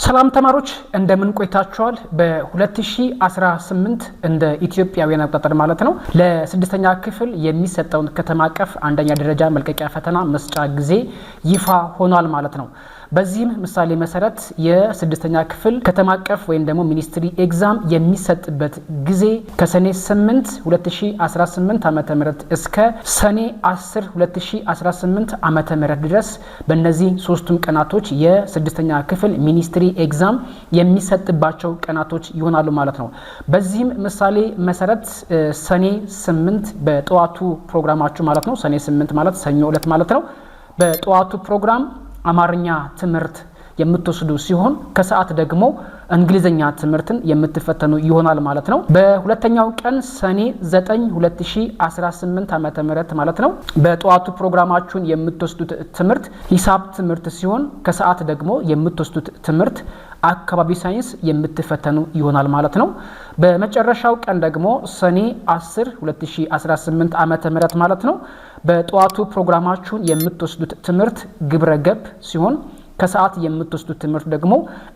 ሰላም ተማሪዎች እንደምን ቆይታችኋል? በ2018 እንደ ኢትዮጵያውያን አቆጣጠር ማለት ነው ለስድስተኛ ክፍል የሚሰጠውን ከተማ አቀፍ አንደኛ ደረጃ መልቀቂያ ፈተና መስጫ ጊዜ ይፋ ሆኗል ማለት ነው። በዚህም ምሳሌ መሰረት የስድስተኛ ክፍል ከተማ አቀፍ ወይም ደግሞ ሚኒስትሪ ኤግዛም የሚሰጥበት ጊዜ ከሰኔ 8 2018 ዓመተ ምህረት እስከ ሰኔ 10 2018 ዓመተ ምህረት ድረስ በእነዚህ ሶስቱም ቀናቶች የስድስተኛ ክፍል ሚኒስትሪ ኤግዛም የሚሰጥባቸው ቀናቶች ይሆናሉ ማለት ነው። በዚህም ምሳሌ መሰረት ሰኔ 8 በጠዋቱ ፕሮግራማችሁ ማለት ነው ሰኔ 8 ማለት ሰኞ ዕለት ማለት ነው በጠዋቱ ፕሮግራም አማርኛ ትምህርት የምትወስዱ ሲሆን ከሰዓት ደግሞ እንግሊዘኛ ትምህርትን የምትፈተኑ ይሆናል ማለት ነው። በሁለተኛው ቀን ሰኔ 9 2018 ዓመተ ምህረት ማለት ነው በጠዋቱ ፕሮግራማችሁን የምትወስዱት ትምህርት ሂሳብ ትምህርት ሲሆን ከሰዓት ደግሞ የምትወስዱት ትምህርት አካባቢ ሳይንስ የምትፈተኑ ይሆናል ማለት ነው። በመጨረሻው ቀን ደግሞ ሰኔ 10 2018 ዓመተ ምህረት ማለት ነው በጠዋቱ ፕሮግራማችሁን የምትወስዱት ትምህርት ግብረ ገብ ሲሆን ከሰዓት የምትወስዱት ትምህርት ደግሞ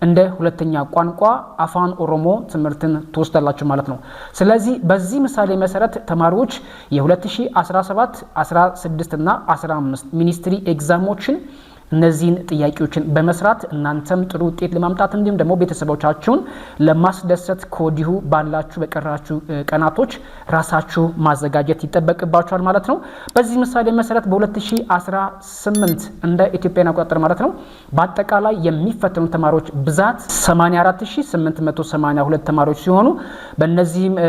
እንደ ሁለተኛ ቋንቋ አፋን ኦሮሞ ትምህርትን ትወስዳላችሁ ማለት ነው። ስለዚህ በዚህ ምሳሌ መሰረት ተማሪዎች የ2017 16 እና 15 ሚኒስትሪ ኤግዛሞችን እነዚህን ጥያቄዎችን በመስራት እናንተም ጥሩ ውጤት ለማምጣት እንዲሁም ደግሞ ቤተሰቦቻችሁን ለማስደሰት ከወዲሁ ባላችሁ በቀራችሁ ቀናቶች ራሳችሁ ማዘጋጀት ይጠበቅባችኋል ማለት ነው። በዚህ ምሳሌ መሰረት በ2018 እንደ ኢትዮጵያን አቆጣጠር ማለት ነው በአጠቃላይ የሚፈተኑ ተማሪዎች ብዛት 84882 ተማሪዎች ሲሆኑ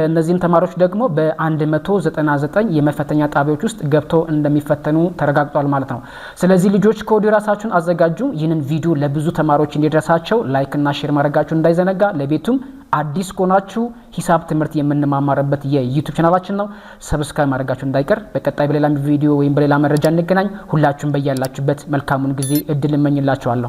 እነዚህም ተማሪዎች ደግሞ በ199 የመፈተኛ ጣቢያዎች ውስጥ ገብተው እንደሚፈተኑ ተረጋግጧል ማለት ነው። ስለዚህ ልጆች ከወዲሁ ራሳችሁን አዘጋጁ። ይህንን ቪዲዮ ለብዙ ተማሪዎች እንዲደርሳቸው ላይክ እና ሼር ማድረጋችሁ እንዳይዘነጋ። ለቤቱም አዲስ ከሆናችሁ ሂሳብ ትምህርት የምንማማርበት የዩቲዩብ ቻናላችን ነው፣ ሰብስክራይብ ማድረጋችሁ እንዳይቀር። በቀጣይ በሌላ ቪዲዮ ወይም በሌላ መረጃ እንገናኝ። ሁላችሁም በያላችሁበት መልካሙን ጊዜ እድል እመኝላችኋለሁ።